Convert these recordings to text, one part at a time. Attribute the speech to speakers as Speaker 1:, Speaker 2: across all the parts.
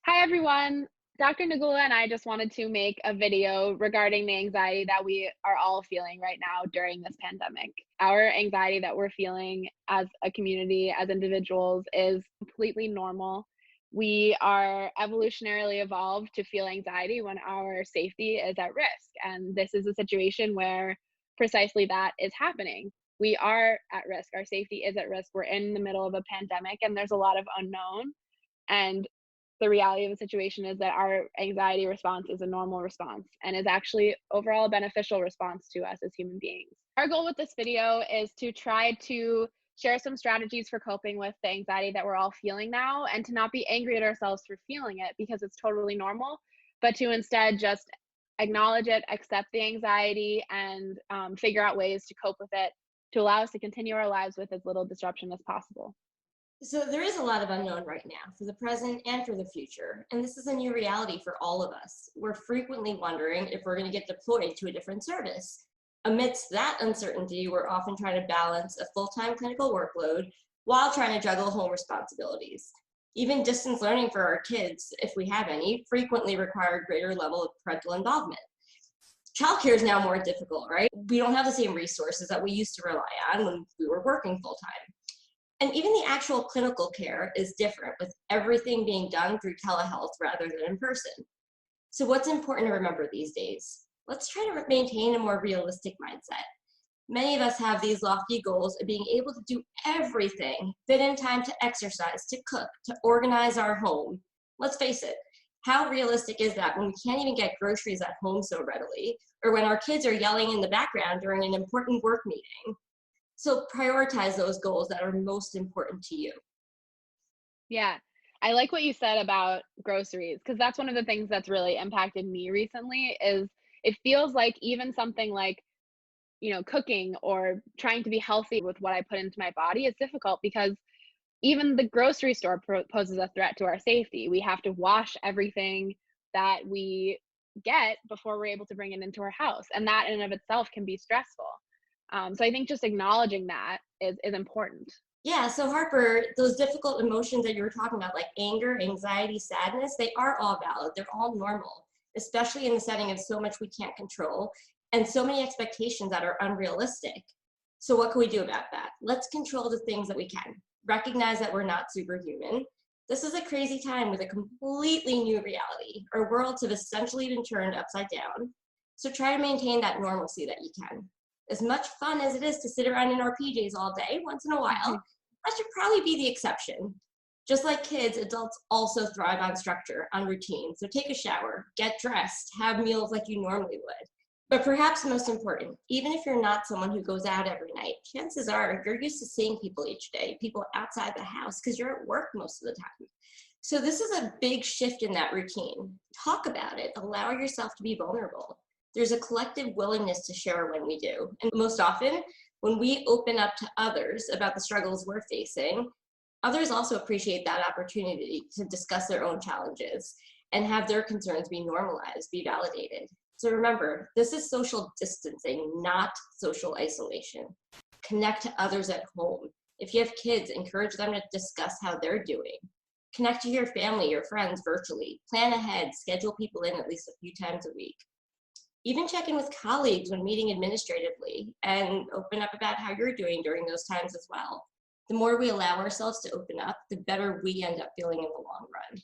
Speaker 1: Hi, everyone. Dr. Nagula and I just wanted to make a video regarding the anxiety that we are all feeling right now during this pandemic. Our anxiety that we're feeling as a community, as individuals, is completely normal. We are evolutionarily evolved to feel anxiety when our safety is at risk. And this is a situation where precisely that is happening. We are at risk. Our safety is at risk. We're in the middle of a pandemic and there's a lot of unknown. And the reality of the situation is that our anxiety response is a normal response and is actually overall a beneficial response to us as human beings. Our goal with this video is to try to share some strategies for coping with the anxiety that we're all feeling now, and to not be angry at ourselves for feeling it because it's totally normal, but to instead just acknowledge it, accept the anxiety, and figure out ways to cope with it to allow us to continue our lives with as little disruption as possible.
Speaker 2: So there is a lot of unknown right now for the present and for the future, and this is a new reality for all of us. We're frequently wondering if we're going to get deployed to a different service. Amidst that uncertainty, we're often trying to balance a full-time clinical workload while trying to juggle home responsibilities. Even distance learning for our kids, if we have any, frequently require a greater level of parental involvement. Childcare is now more difficult, right? We don't have the same resources that we used to rely on when we were working full-time. And even the actual clinical care is different, with everything being done through telehealth rather than in person. So what's important to remember these days? Let's try to maintain a more realistic mindset. Many of us have these lofty goals of being able to do everything, fit in time to exercise, to cook, to organize our home. Let's face it, how realistic is that when we can't even get groceries at home so readily, or when our kids are yelling in the background during an important work meeting? So prioritize those goals that are most important to you.
Speaker 1: Yeah. I like what you said about groceries because that's one of the things that's really impacted me recently is it feels like even something like, cooking or trying to be healthy with what I put into my body is difficult because even the grocery store poses a threat to our safety. We have to wash everything that we get before we're able to bring it into our house, and that in and of itself can be stressful. So I think just acknowledging that is important.
Speaker 2: Yeah, so Harper, those difficult emotions that you were talking about, like anger, anxiety, sadness, they are all valid. They're all normal, especially in the setting of so much we can't control and so many expectations that are unrealistic. So what can we do about that? Let's control the things that we can. Recognize that we're not superhuman. This is a crazy time with a completely new reality. Our worlds have essentially been turned upside down. So try to maintain that normalcy that you can. As much fun as it is to sit around in our PJs all day, once in a while, that should probably be the exception. Just like kids, adults also thrive on structure, on routine. So take a shower, get dressed, have meals like you normally would. But perhaps most important, even if you're not someone who goes out every night, chances are you're used to seeing people each day, people outside the house, because you're at work most of the time. So this is a big shift in that routine. Talk about it, allow yourself to be vulnerable. There's a collective willingness to share when we do. And most often, when we open up to others about the struggles we're facing, others also appreciate that opportunity to discuss their own challenges and have their concerns be normalized, be validated. So remember, this is social distancing, not social isolation. Connect to others at home. If you have kids, encourage them to discuss how they're doing. Connect to your family, your friends virtually. Plan ahead, schedule people in at least a few times a week. Even check in with colleagues when meeting administratively and open up about how you're doing during those times as well. The more we allow ourselves to open up, the better we end up feeling in the long run.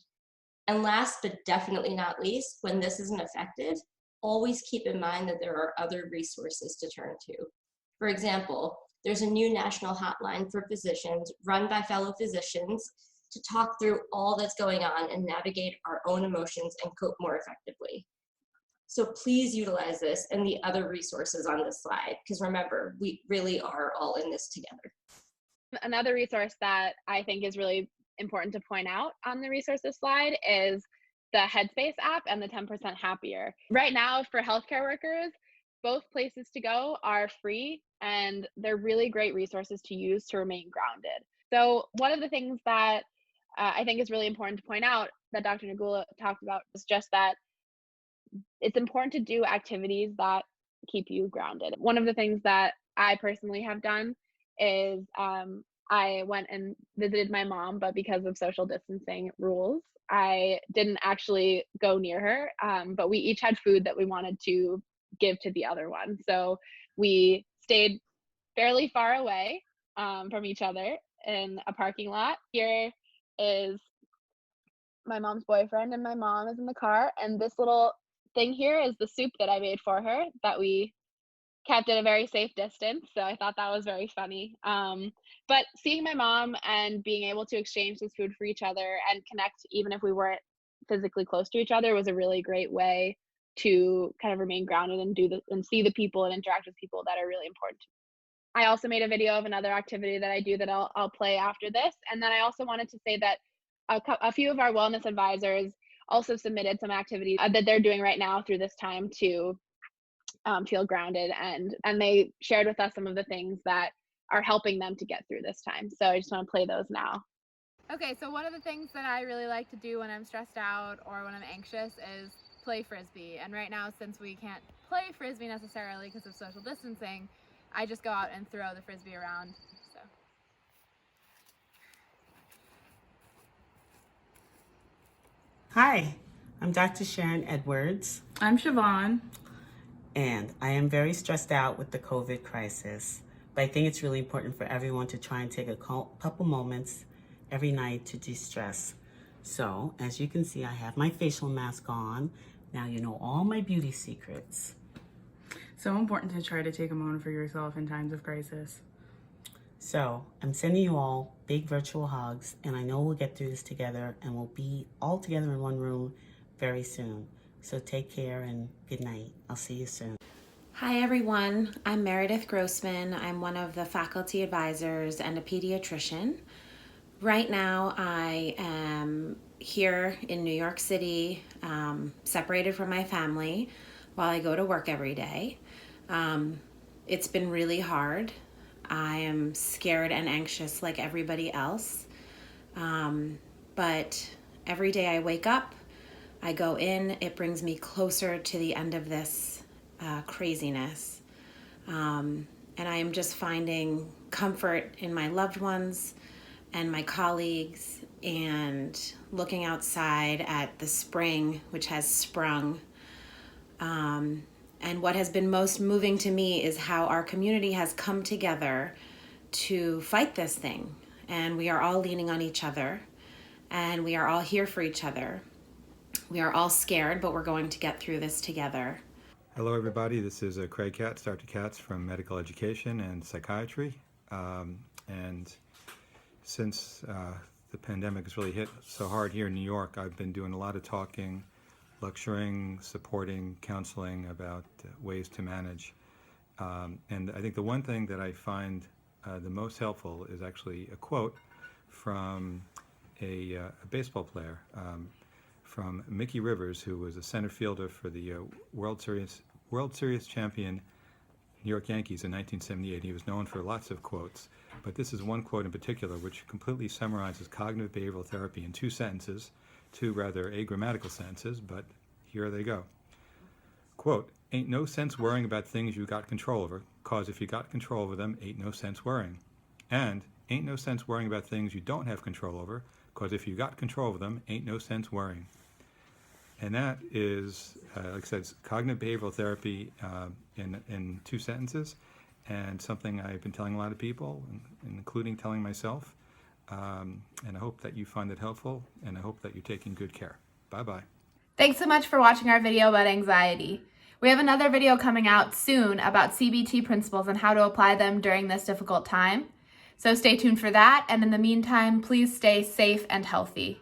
Speaker 2: And last but definitely not least, when this isn't effective, always keep in mind that there are other resources to turn to. For example, there's a new national hotline for physicians run by fellow physicians to talk through all that's going on and navigate our own emotions and cope more effectively. So please utilize this and the other resources on this slide, because remember, we really are all in this together.
Speaker 1: Another resource that I think is really important to point out on the resources slide is the Headspace app and the 10% Happier. Right now, for healthcare workers, both places to go are free and they're really great resources to use to remain grounded. So, one of the things that I think is really important to point out that Dr. Nagula talked about is just that it's important to do activities that keep you grounded. One of the things that I personally have done is I went and visited my mom, but because of social distancing rules, I didn't actually go near her. But we each had food that we wanted to give to the other one. So we stayed fairly far away from each other in a parking lot. Here is my mom's boyfriend, and my mom is in the car. And this little thing here is the soup that I made for her that we kept at a very safe distance. So I thought that was very funny. But seeing my mom and being able to exchange this food for each other and connect, even if we weren't physically close to each other, was a really great way to kind of remain grounded and and see the people and interact with people that are really important to me. I also made a video of another activity that I do that I'll play after this. And then I also wanted to say that a few of our wellness advisors also submitted some activities that they're doing right now through this time to feel grounded, and they shared with us some of the things that are helping them to get through this time. So I just want to play those now.
Speaker 3: Okay, so one of the things that I really like to do when I'm stressed out or when I'm anxious is play Frisbee. And right now, since we can't play Frisbee necessarily because of social distancing, I just go out and throw the Frisbee around. So.
Speaker 4: Hi, I'm Dr. Sharon Edwards.
Speaker 5: I'm Siobhan.
Speaker 4: And I am very stressed out with the COVID crisis. But I think it's really important for everyone to try and take a couple moments every night to de-stress. So, as you can see, I have my facial mask on. Now you know all my beauty secrets.
Speaker 5: So important to try to take a moment for yourself in times of crisis.
Speaker 4: So, I'm sending you all big virtual hugs, and I know we'll get through this together, and we'll be all together in one room very soon. So take care and good night. I'll see you soon.
Speaker 6: Hi everyone, I'm Meredith Grossman. I'm one of the faculty advisors and a pediatrician. Right now I am here in New York City, separated from my family while I go to work every day. It's been really hard. I am scared and anxious like everybody else. But every day I wake up, I go in, it brings me closer to the end of this craziness. And I am just finding comfort in my loved ones and my colleagues and looking outside at the spring, which has sprung. And what has been most moving to me is how our community has come together to fight this thing. And we are all leaning on each other, and we are all here for each other. We are all scared, but we're going to get through this together.
Speaker 7: Hello everybody, this is Craig Katz, Dr. Katz from Medical Education and Psychiatry. And since the pandemic has really hit so hard here in New York, I've been doing a lot of talking, lecturing, supporting, counseling about ways to manage. And I think the one thing that I find the most helpful is actually a quote from a baseball player, from Mickey Rivers, who was a center fielder for the World Series champion New York Yankees in 1978. He was known for lots of quotes, but this is one quote in particular which completely summarizes cognitive behavioral therapy in two sentences, two rather agrammatical sentences, but here they go. Quote, "Ain't no sense worrying about things you got control over, 'cause if you got control over them, ain't no sense worrying. And ain't no sense worrying about things you don't have control over, 'cause if you got control over them, ain't no sense worrying." And that is, like I said, it's cognitive behavioral therapy in two sentences, and something I've been telling a lot of people, including telling myself. And I hope that you find it helpful, and I hope that you're taking good care. Bye-bye.
Speaker 3: Thanks so much for watching our video about anxiety. We have another video coming out soon about CBT principles and how to apply them during this difficult time. So stay tuned for that, and in the meantime, please stay safe and healthy.